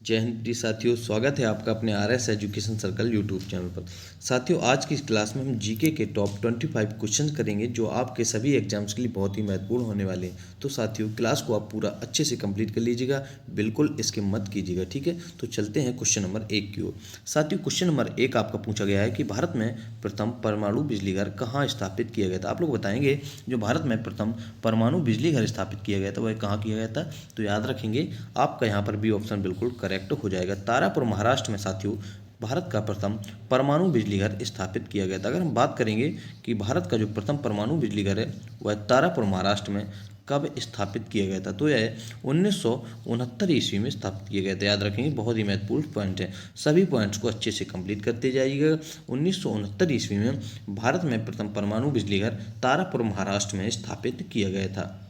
जय हिंद प्रिय साथियों, स्वागत है आपका अपने RS education circle YouTube channel पर। साथियों, आज की इस क्लास में हम जीके के टॉप 25 क्वेश्चन करेंगे जो आपके सभी एग्जाम्स के लिए बहुत ही महत्वपूर्ण होने वाले हैं। तो साथियों, क्लास को आप पूरा अच्छे से कंप्लीट कर लीजिएगा, बिल्कुल इसके मत कीजिएगा, ठीक है। तो चलते हैं क्वेश्चन नंबर 1 की ओर। साथियों, क्वेश्चन नंबर 1 आपका पूछा गया है कि भारत में प्रथम परमाणु बिजली घर कहाँ स्थापित किया गया था। आप लोग बताएंगे जो भारत में प्रथम परमाणु बिजली घर स्थापित किया गया था वह कहाँ किया गया था। तो याद रखेंगे आपका यहाँ पर बी ऑप्शन बिल्कुल करेक्ट हो जाएगा। तारापुर महाराष्ट्र में साथियों भारत का प्रथम परमाणु बिजली घर स्थापित किया गया था। अगर हम बात करेंगे कि भारत का जो प्रथम परमाणु बिजली घर है वह तारापुर महाराष्ट्र में कब स्थापित किया गया था, तो यह 1969 ईस्वी में स्थापित किया गया था। याद रखेंगे, बहुत ही महत्वपूर्ण पॉइंट है, सभी पॉइंट्स को अच्छे से कंप्लीट करते जाइएगा। 1969 ईस्वी में भारत में प्रथम परमाणु बिजली घर तारापुर महाराष्ट्र में स्थापित किया गया था।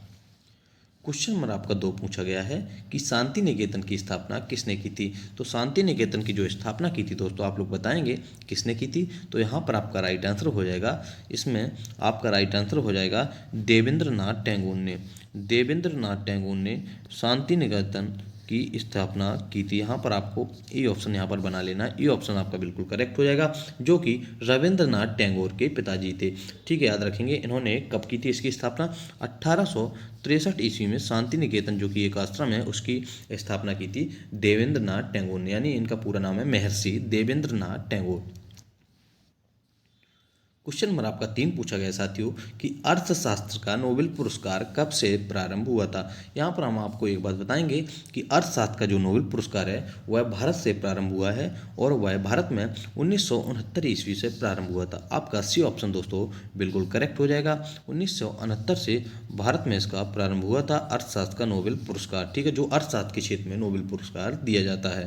क्वेश्चन नंबर आपका 2 पूछा गया है कि शांति निकेतन की स्थापना किसने की थी। तो शांति निकेतन की जो स्थापना की थी दोस्तों, आप लोग बताएंगे किसने की थी। तो यहाँ पर आपका राइट आंसर हो जाएगा, इसमें आपका राइट आंसर हो जाएगा देवेंद्र नाथ टैगोर ने। देवेंद्र नाथ टैगोर ने शांति निकेतन की स्थापना की थी। यहाँ पर आपको ई ऑप्शन यहाँ पर बना लेना है, ई ऑप्शन आपका बिल्कुल करेक्ट हो जाएगा, जो कि रविंद्रनाथ टैगोर के पिताजी थे। ठीक है, याद रखेंगे इन्होंने कब की थी इसकी स्थापना। 1863 ईस्वी में शांति निकेतन जो कि एक आश्रम है उसकी स्थापना की थी देवेंद्र नाथ टैगोर ने, यानी इनका पूरा नाम है महर्षि देवेंद्र नाथ टैगोर। क्वेश्चन नंबर आपका 3 पूछा गया साथियों कि अर्थशास्त्र का नोबेल पुरस्कार कब से प्रारंभ हुआ था। यहाँ पर हम आपको एक बात बताएंगे कि अर्थशास्त्र का जो नोबेल पुरस्कार है वह भारत से प्रारंभ हुआ है और वह भारत में 1969 ईस्वी से प्रारंभ हुआ था। आपका सी ऑप्शन दोस्तों बिल्कुल करेक्ट हो जाएगा। 1969 से भारत में इसका प्रारंभ हुआ था अर्थशास्त्र का नोबेल पुरस्कार, ठीक है, जो अर्थशास्त्र के क्षेत्र में नोबेल पुरस्कार दिया जाता है।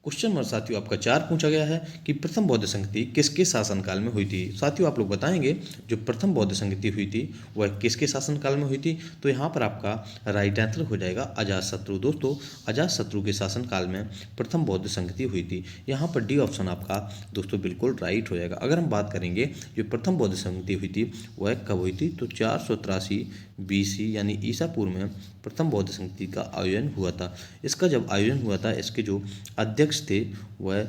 क्वेश्चन नंबर साथियों आपका 4 पूछा गया है कि प्रथम बौद्ध संगति किसके शासनकाल में हुई थी। साथियों, आप लोग बताएंगे जो प्रथम बौद्ध संगति हुई थी वह किसके शासनकाल में हुई थी। तो यहाँ पर आपका राइट आंसर हो जाएगा अजातशत्रु। दोस्तों, अजातशत्रु के शासनकाल में प्रथम बौद्ध संगति हुई थी। यहाँ पर डी ऑप्शन आपका दोस्तों बिल्कुल राइट हो जाएगा। अगर हम बात करेंगे जो प्रथम बौद्ध संगति हुई थी वह कब हुई थी, तो 483 BC यानी ईसा पूर्व में प्रथम बौद्ध संगति का आयोजन हुआ था। इसका जब आयोजन हुआ था, इसके जो अध्यक्ष थे वह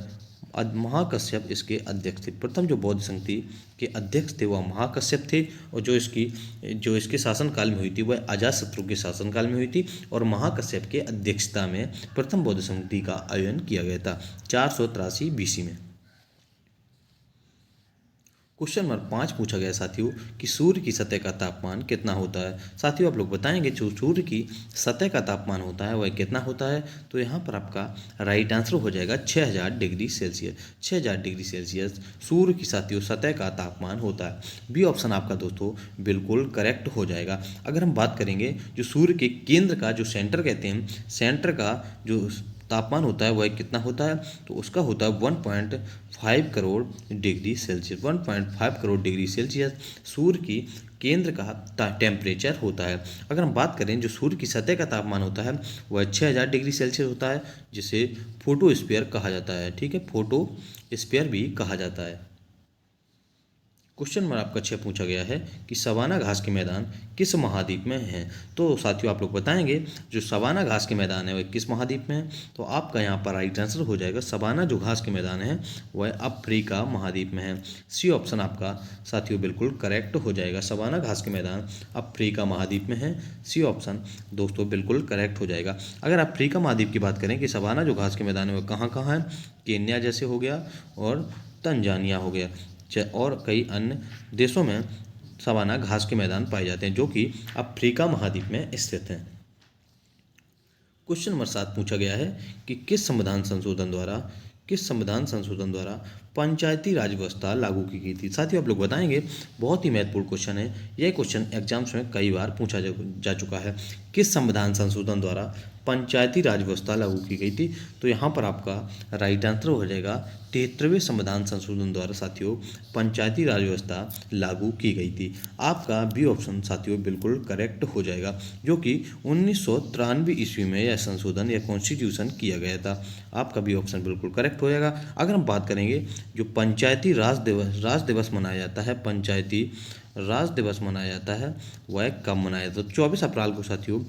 महाकश्यप इसके अध्यक्ष थे। प्रथम जो बौद्ध संगति के अध्यक्ष थे वह महाकश्यप थे, और जो इसके शासनकाल में हुई थी वह अजातशत्रु के शासनकाल में हुई थी, और महाकश्यप के अध्यक्षता में प्रथम बौद्ध संगति का आयोजन किया गया था 483 BC में। क्वेश्चन नंबर 5 पूछा गया साथियों कि सूर्य की सतह का तापमान कितना होता है। साथियों, आप लोग बताएंगे जो सूर्य की सतह का तापमान होता है वह कितना होता है। तो यहाँ पर आपका राइट आंसर हो जाएगा 6000 डिग्री सेल्सियस। 6000 डिग्री सेल्सियस सूर्य की साथियों सतह का तापमान होता है। बी ऑप्शन आपका दोस्तों बिल्कुल करेक्ट हो जाएगा। अगर हम बात करेंगे जो सूर्य के केंद्र का जो सेंटर कहते हैं, सेंटर का जो तापमान होता है वह कितना होता है, तो उसका होता है 1.5 crore degree Celsius. 1.5 crore degree Celsius सूर्य की केंद्र का टेम्परेचर होता है। अगर हम बात करें जो सूर्य की सतह का तापमान होता है वह 6000 डिग्री सेल्सियस होता है, जिसे फोटोस्फीयर कहा जाता है, ठीक है, फोटोस्फीयर भी कहा जाता है। क्वेश्चन नंबर आपका 6 पूछा गया है कि सवाना घास के मैदान किस महाद्वीप में हैं। तो साथियों, आप लोग बताएंगे जो सवाना घास के मैदान है वह किस महाद्वीप में है। तो आपका यहाँ पर राइट आंसर हो जाएगा सवाना जो घास के मैदान है वह अफ्रीका महाद्वीप में है। सी ऑप्शन आपका साथियों बिल्कुल करेक्ट हो जाएगा। सवाना घास के मैदान अफ्रीका महाद्वीप में है। सी ऑप्शन दोस्तों बिल्कुल करेक्ट हो जाएगा। अगर अफ्रीका महाद्वीप की बात करें कि सवाना जो घास के मैदान है वह कहाँ कहाँ है, केन्या जैसे हो गया और तंजानिया हो गया, और कई अन्य देशों में सवाना घास के मैदान पाए जाते हैं जो कि अफ्रीका महाद्वीप में स्थित हैं। क्वेश्चन नंबर 7 पूछा गया है कि किस संविधान संशोधन द्वारा पंचायती राज व्यवस्था लागू की गई थी। साथियों, आप लोग बताएंगे, बहुत ही महत्वपूर्ण क्वेश्चन है यह क्वेश्चन एग्जाम्स में कई बार पूछा जा चुका है। किस संविधान संशोधन द्वारा पंचायती राज व्यवस्था लागू की गई थी। तो यहाँ पर आपका राइट आंसर हो जाएगा 73वें संविधान संशोधन द्वारा साथियों पंचायती राज व्यवस्था लागू की गई थी। आपका बी ऑप्शन साथियों बिल्कुल करेक्ट हो जाएगा, जो कि 1993 ईस्वी में यह संशोधन या कॉन्स्टिट्यूशन किया गया था। आपका बी ऑप्शन बिल्कुल करेक्ट हो जाएगा। अगर हम बात करेंगे जो पंचायती राज दिवस मनाया जाता है, पंचायती राज दिवस मनाया जाता है वह कब मनाया जाता है? 24 अप्रैल को साथियों,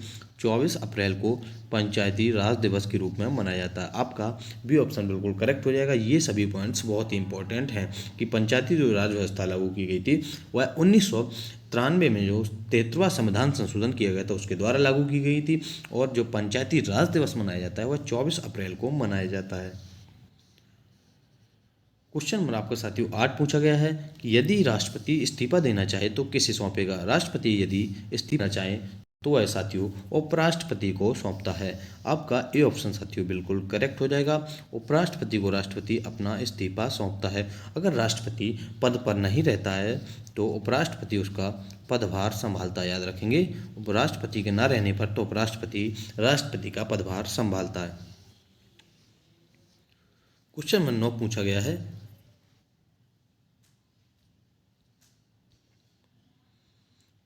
24 अप्रैल को पंचायती राज दिवस के रूप में मनाया जाता है। आपका बी ऑप्शन बिल्कुल करेक्ट हो जाएगा। ये सभी पॉइंट्स बहुत ही इंपॉर्टेंट हैं कि पंचायती जो राज व्यवस्था लागू की गई थी वह 1993 में जो 73वां संविधान संशोधन किया गया था उसके द्वारा लागू की गई थी, और जो पंचायती राज दिवस मनाया जाता है वह 24 अप्रैल को मनाया जाता है। क्वेश्चन नंबर आपका साथियों 8 पूछा गया है कि यदि राष्ट्रपति इस्तीफा देना चाहे तो किसे सौंपेगा? राष्ट्रपति यदि इस्तीफा देना चाहे तो वह साथियों उपराष्ट्रपति को सौंपता है। आपका ए ऑप्शन साथियों बिल्कुल करेक्ट हो जाएगा। उपराष्ट्रपति को राष्ट्रपति अपना इस्तीफा सौंपता है। अगर राष्ट्रपति पद पर नहीं रहता है तो उपराष्ट्रपति उसका पदभार संभालता है। याद रखेंगे, उपराष्ट्रपति के न रहने पर तो उपराष्ट्रपति राष्ट्रपति का पदभार संभालता है। क्वेश्चन नंबर 9 पूछा गया है,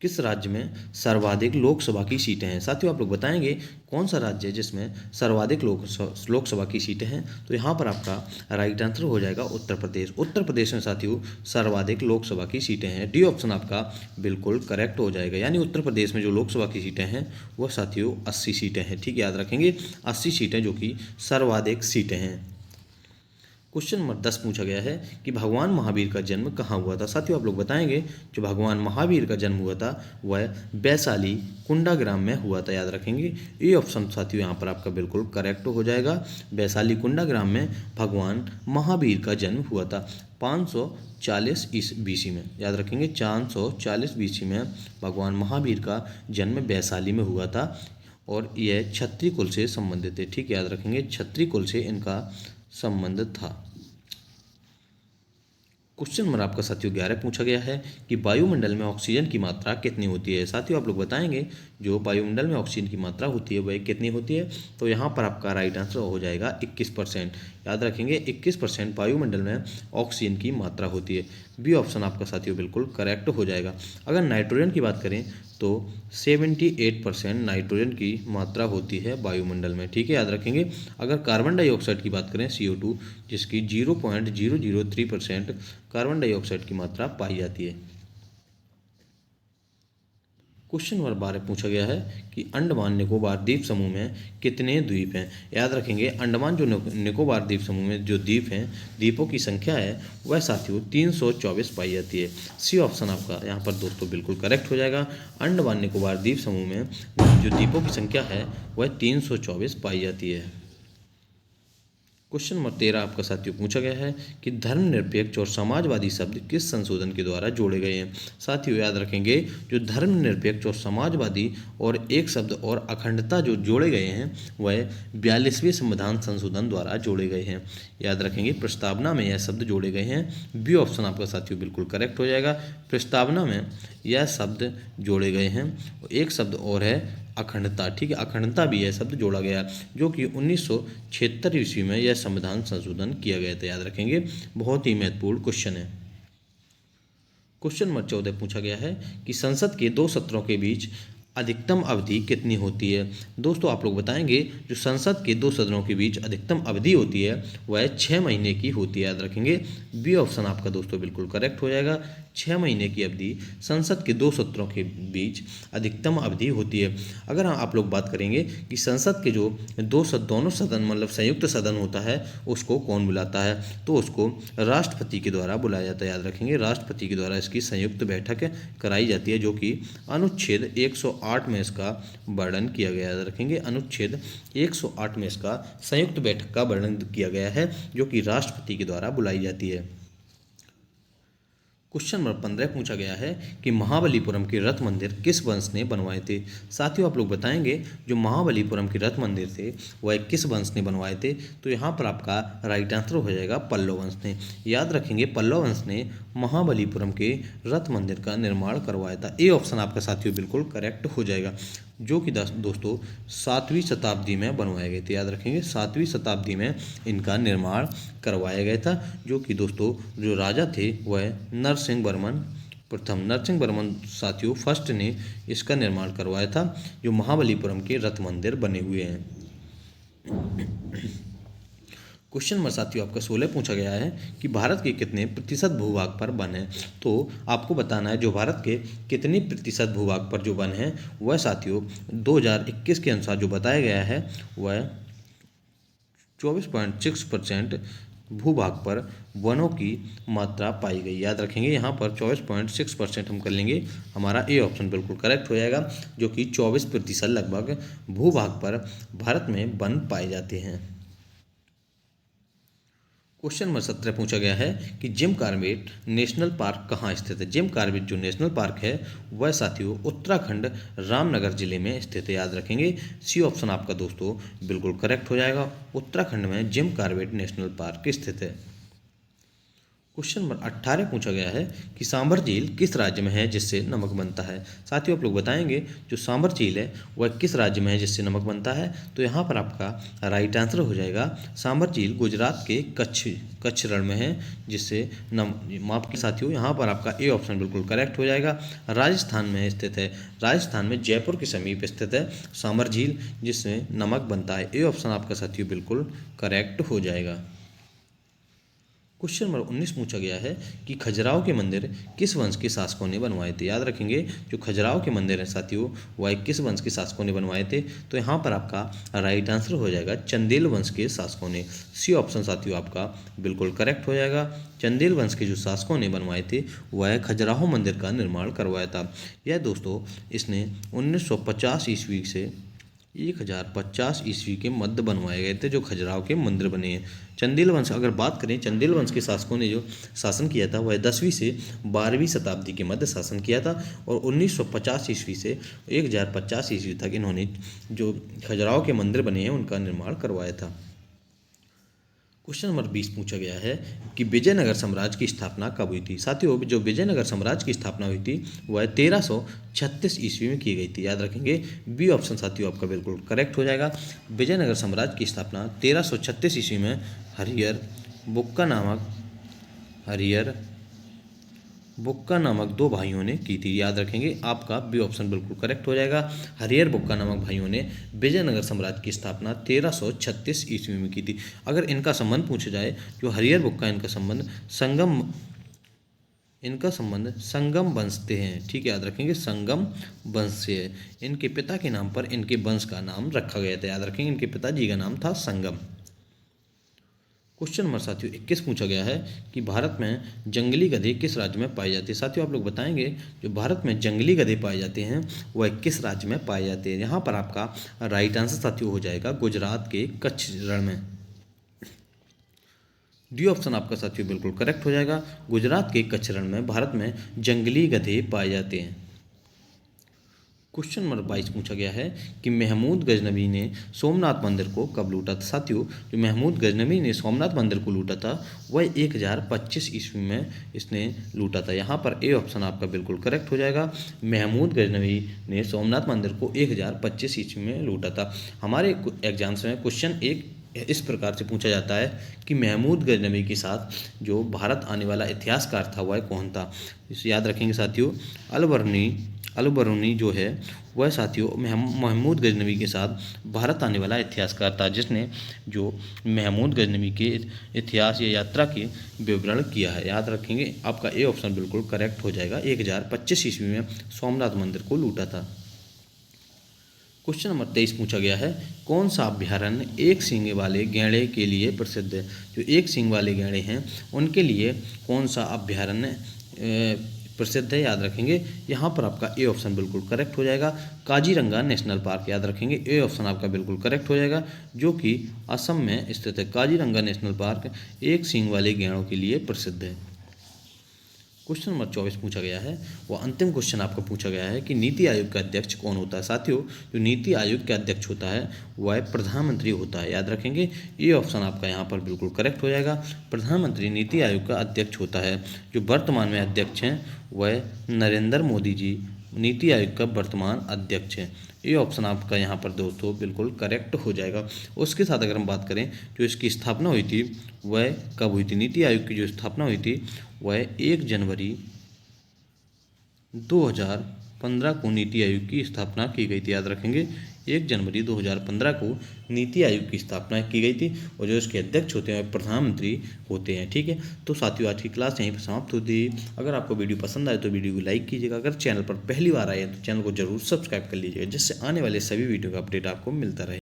किस राज्य में सर्वाधिक लोकसभा की सीटें हैं? साथियों आप लोग बताएंगे कौन सा राज्य है जिसमें सर्वाधिक लोकसभा की सीटें हैं? तो यहाँ पर आपका राइट आंसर हो जाएगा उत्तर प्रदेश। उत्तर प्रदेश में साथियों सर्वाधिक लोकसभा की सीटें हैं। डी ऑप्शन आपका बिल्कुल करेक्ट हो जाएगा। यानी उत्तर प्रदेश में जो लोकसभा की सीटें हैं वह साथियों 80 सीटें हैं। ठीक, याद रखेंगे 80 सीटें जो कि सर्वाधिक सीटें हैं। क्वेश्चन नंबर 10 पूछा गया है कि भगवान महावीर का जन्म कहाँ हुआ था? साथियों आप लोग बताएंगे जो भगवान महावीर का जन्म हुआ था वह वैशाली कुंडा ग्राम में हुआ था। याद रखेंगे, ये ऑप्शन साथियों यहाँ पर आपका बिल्कुल करेक्ट हो जाएगा। वैशाली कुंडा ग्राम में भगवान महावीर का जन्म हुआ था 540 BC में। याद रखेंगे 540 BC में भगवान महावीर का जन्म वैशाली में हुआ था, और यह क्षत्रिय कुल से संबंधित है। ठीक, याद रखेंगे क्षत्रिय कुल से इनका संबंध था। क्वेश्चन नंबर आपका साथियों 11 पूछा गया है कि वायुमंडल में ऑक्सीजन की मात्रा कितनी होती है? साथियों आप लोग बताएंगे जो वायुमंडल में ऑक्सीजन की मात्रा होती है वह कितनी होती है? तो यहाँ पर आपका राइट आंसर हो जाएगा 21%। याद रखेंगे 21% वायुमंडल में ऑक्सीजन की मात्रा होती है। बी ऑप्शन आपका साथियों बिल्कुल करेक्ट हो जाएगा। अगर नाइट्रोजन की बात करें तो 78% नाइट्रोजन की मात्रा होती है वायुमंडल में। ठीक है, याद रखेंगे। अगर कार्बन डाइऑक्साइड की बात करें CO2 जिसकी 0.003% कार्बन डाइऑक्साइड की मात्रा पाई जाती है। क्वेश्चन नंबर 12 पूछा गया है कि अंडमान निकोबार द्वीप समूह में कितने द्वीप हैं? याद रखेंगे अंडमान जो निकोबार द्वीप समूह में जो द्वीप हैं, द्वीपों की संख्या है वह साथियों 324 पाई जाती है। सी ऑप्शन आपका यहाँ पर दोस्तों बिल्कुल करेक्ट हो जाएगा। अंडमान निकोबार द्वीप समूह में जो द्वीपों की संख्या है वह 324 पाई जाती है। क्वेश्चन नंबर 13 आपका साथियों पूछा गया है कि धर्मनिरपेक्ष और समाजवादी शब्द किस संशोधन के द्वारा जोड़े गए हैं? साथियों याद रखेंगे जो धर्मनिरपेक्ष और समाजवादी और एक शब्द और अखंडता जो जोड़े गए हैं वह 42वें संविधान संशोधन द्वारा जोड़े गए हैं। याद रखेंगे प्रस्तावना में यह शब्द जोड़े गए हैं। बी ऑप्शन आपका साथियों बिल्कुल करेक्ट हो जाएगा। प्रस्तावना में यह शब्द जोड़े गए हैं। एक शब्द और है अखंडता। ठीक है, अखंडता भी यह शब्द जोड़ा गया जो कि 1976 ईस्वी में यह संविधान संशोधन किया गया था। याद रखेंगे बहुत ही महत्वपूर्ण क्वेश्चन है। क्वेश्चन नंबर 14 पूछा गया है कि संसद के 2 सत्रों के बीच अधिकतम अवधि कितनी होती है? दोस्तों आप लोग बताएंगे जो संसद के 2 सदनों के बीच अधिकतम अवधि होती है वह 6 महीने की होती है। याद रखेंगे बी ऑप्शन आपका दोस्तों बिल्कुल करेक्ट हो जाएगा। 6 महीने की अवधि संसद के 2 सत्रों के बीच अधिकतम अवधि होती है। अगर आप लोग बात करेंगे कि संसद के जो दोनों सदन मतलब संयुक्त सदन होता है उसको कौन बुलाता है, तो उसको राष्ट्रपति के द्वारा बुलाया जाता है। याद रखेंगे राष्ट्रपति के द्वारा इसकी संयुक्त बैठक कराई जाती है जो कि अनुच्छेद 108 में इसका वर्णन किया गया है। याद रखेंगे अनुच्छेद 108 में इसका संयुक्त बैठक का वर्णन किया गया है जो कि राष्ट्रपति के द्वारा बुलाई जाती है। क्वेश्चन नंबर 15 पूछा गया है कि महाबलीपुरम के रथ मंदिर किस वंश ने बनवाए थे? साथियों आप लोग बताएंगे जो महाबलीपुरम के रथ मंदिर थे वह किस वंश ने बनवाए थे? तो यहाँ पर आपका राइट आंसर हो जाएगा पल्लव वंश ने। याद रखेंगे पल्लव वंश ने महाबलीपुरम के रथ मंदिर का निर्माण करवाया था। ए ऑप्शन आपका साथियों बिल्कुल करेक्ट हो जाएगा जो कि दोस्तों 7वीं शताब्दी में बनवाए गए थे। याद रखेंगे 7वीं शताब्दी में इनका निर्माण करवाया गया था जो कि दोस्तों जो राजा थे वह नरसिंह वर्मन प्रथम नरसिंह वर्मन साथियों फर्स्ट ने इसका निर्माण करवाया था जो महाबलीपुरम के रथ मंदिर बने हुए हैं। क्वेश्चन नंबर साथियों आपका 16 पूछा गया है कि भारत के कितने प्रतिशत भूभाग पर वन है। तो आपको बताना है जो भारत के कितने प्रतिशत भूभाग पर जो वन है वह साथियों 2021 के अनुसार जो बताया गया है वह 24.6% भूभाग पर वनों की मात्रा पाई गई। याद रखेंगे यहाँ पर 24.6% हम कर लेंगे, हमारा ए ऑप्शन बिल्कुल करेक्ट हो जाएगा, जो कि 24% लगभग भूभाग पर भारत में वन पाए जाते हैं। क्वेश्चन नंबर 17 पूछा गया है कि जिम कॉर्बेट नेशनल पार्क कहाँ स्थित है। जिम कॉर्बेट जो नेशनल पार्क है वह साथियों उत्तराखंड रामनगर जिले में स्थित है। याद रखेंगे सी ऑप्शन आपका दोस्तों बिल्कुल करेक्ट हो जाएगा, उत्तराखंड में जिम कॉर्बेट नेशनल पार्क स्थित है। क्वेश्चन नंबर 18 पूछा गया है कि सांभर झील किस राज्य में है जिससे नमक बनता है। साथियों आप लोग बताएंगे जो सांभर झील है वह किस राज्य में है जिससे नमक बनता है। तो यहाँ पर आपका राइट आंसर हो जाएगा सांभर झील गुजरात के कच्छ रण में है जिससे माफ की साथियों यहाँ पर आपका ए ऑप्शन बिल्कुल करेक्ट हो जाएगा, राजस्थान में स्थित है। राजस्थान में जयपुर के समीप स्थित है सांभर झील जिसमें नमक बनता है। ए ऑप्शन आपका साथियों बिल्कुल करेक्ट हो जाएगा। क्वेश्चन नंबर 19 पूछा गया है कि खजुराहो के मंदिर किस वंश के शासकों ने बनवाए थे। याद रखेंगे जो खजुराहो के मंदिर हैं साथियों वह किस वंश के शासकों ने बनवाए थे। तो यहाँ पर आपका राइट आंसर हो जाएगा चंदेल वंश के शासकों ने। सी ऑप्शन साथियों आपका बिल्कुल करेक्ट हो जाएगा, चंदेल वंश के जो शासकों ने बनवाए थे वह खजुराहो मंदिर का निर्माण करवाया था। यह दोस्तों इसने 1950 ईस्वी से 1050 ईस्वी के मध्य बनवाए गए थे जो खजुराहो के मंदिर बने हैं। चंदेल वंश अगर बात करें, चंदेल वंश के शासकों ने जो शासन किया था वह 10वीं से 12वीं शताब्दी के मध्य शासन किया था और 1950 ईस्वी से 1050 ईस्वी तक इन्होंने जो खजुराहो के मंदिर बने हैं उनका निर्माण करवाया था। क्वेश्चन नंबर 20 पूछा गया है कि विजयनगर साम्राज्य की स्थापना कब हुई थी। साथियों जो विजयनगर साम्राज्य की स्थापना हुई थी वह 1336 ईस्वी में की गई थी। याद रखेंगे बी ऑप्शन साथियों आपका बिल्कुल करेक्ट हो जाएगा। विजयनगर साम्राज्य की स्थापना 1336 ईस्वी में हरिहर बुक्का नामक दो भाइयों ने की थी। याद रखेंगे आपका बी ऑप्शन बिल्कुल करेक्ट हो जाएगा, हरिहर बुक्का नामक भाइयों ने विजयनगर साम्राज्य की स्थापना 1336 ईस्वी में की थी। अगर इनका संबंध पूछा जाए जो हरिहर बुक्का इनका संबंध संगम वंश से हैं। ठीक है, याद रखेंगे संगम वंश से है। इनके पिता के नाम पर इनके वंश का नाम रखा गया था। याद रखेंगे इनके पिताजी का नाम था संगम। क्वेश्चन नंबर साथियों 21 पूछा गया है कि भारत में जंगली गधे किस राज्य में पाए जाते हैं। साथियों आप लोग बताएंगे जो भारत में जंगली गधे पाए जाते हैं वह किस राज्य में पाए जाते हैं। यहाँ पर आपका राइट आंसर साथियों हो जाएगा गुजरात के कच्छ रण में। डी ऑप्शन आपका साथियों बिल्कुल करेक्ट हो जाएगा, गुजरात के कच्छ रण में भारत में जंगली गधे पाए जाते हैं। क्वेश्चन नंबर 22 पूछा गया है कि महमूद गजनवी ने सोमनाथ मंदिर को कब लूटा था। साथियों जो महमूद गजनवी ने सोमनाथ मंदिर को लूटा था वह 1025 ईस्वी में इसने लूटा था। यहाँ पर ए ऑप्शन आपका बिल्कुल करेक्ट हो जाएगा, महमूद गजनवी ने सोमनाथ मंदिर को 1025 ईस्वी में लूटा था। हमारे एग्जाम्स में क्वेश्चन एक इस प्रकार से पूछा जाता है कि महमूद गजनवी के साथ जो भारत आने वाला इतिहासकार था वह कौन था। इसे याद रखेंगे साथियों, अलबरूनी जो है वह साथियों महमूद गजनवी के साथ भारत आने वाला इतिहासकार था जिसने जो महमूद गजनवी के इतिहास या यात्रा के विवरण किया है। याद रखेंगे आपका ए ऑप्शन बिल्कुल करेक्ट हो जाएगा, 1025 ईस्वी में सोमनाथ मंदिर को लूटा था। क्वेश्चन नंबर 23 पूछा गया है कौन सा अभ्यारण्य एक सींग वाले गैंडे के लिए प्रसिद्ध है। जो एक सींग वाले गैंडे हैं उनके लिए कौन सा अभ्यारण्य प्रसिद्ध है। याद रखेंगे यहाँ पर आपका ए ऑप्शन बिल्कुल करेक्ट हो जाएगा, काजीरंगा नेशनल पार्क। याद रखेंगे ए ऑप्शन आपका बिल्कुल करेक्ट हो जाएगा, जो कि असम में स्थित है। काजीरंगा नेशनल पार्क एक सींग वाले गैंडों के लिए प्रसिद्ध है। क्वेश्चन नंबर 24 पूछा गया है, वो अंतिम क्वेश्चन आपका पूछा गया है कि नीति आयोग का अध्यक्ष कौन होता है। साथियों जो नीति आयोग का अध्यक्ष होता है वह प्रधानमंत्री होता है। याद रखेंगे ये ऑप्शन आपका यहाँ पर बिल्कुल करेक्ट हो जाएगा, प्रधानमंत्री नीति आयोग का अध्यक्ष होता है। जो वर्तमान में अध्यक्ष हैं वह नरेंद्र मोदी जी नीति आयोग का वर्तमान अध्यक्ष हैं। ये ऑप्शन आपका यहाँ पर दोस्तों बिल्कुल करेक्ट हो जाएगा। उसके साथ अगर हम बात करें जो इसकी स्थापना हुई थी वह कब हुई थी। नीति आयोग की जो स्थापना हुई थी वह 1 जनवरी 2015 को नीति आयोग की स्थापना की गई थी। याद रखेंगे 1 जनवरी 2015 को नीति आयोग की स्थापना की गई थी और जो इसके अध्यक्ष होते हैं वह प्रधानमंत्री होते हैं। ठीक है, तो साथियों आज की क्लास यहीं पर समाप्त होती है। अगर आपको वीडियो पसंद आए तो वीडियो को लाइक कीजिएगा। अगर चैनल पर पहली बार आए हैं तो चैनल को जरूर सब्सक्राइब कर लीजिएगा, जिससे आने वाले सभी वीडियो का अपडेट आपको मिलता रहे।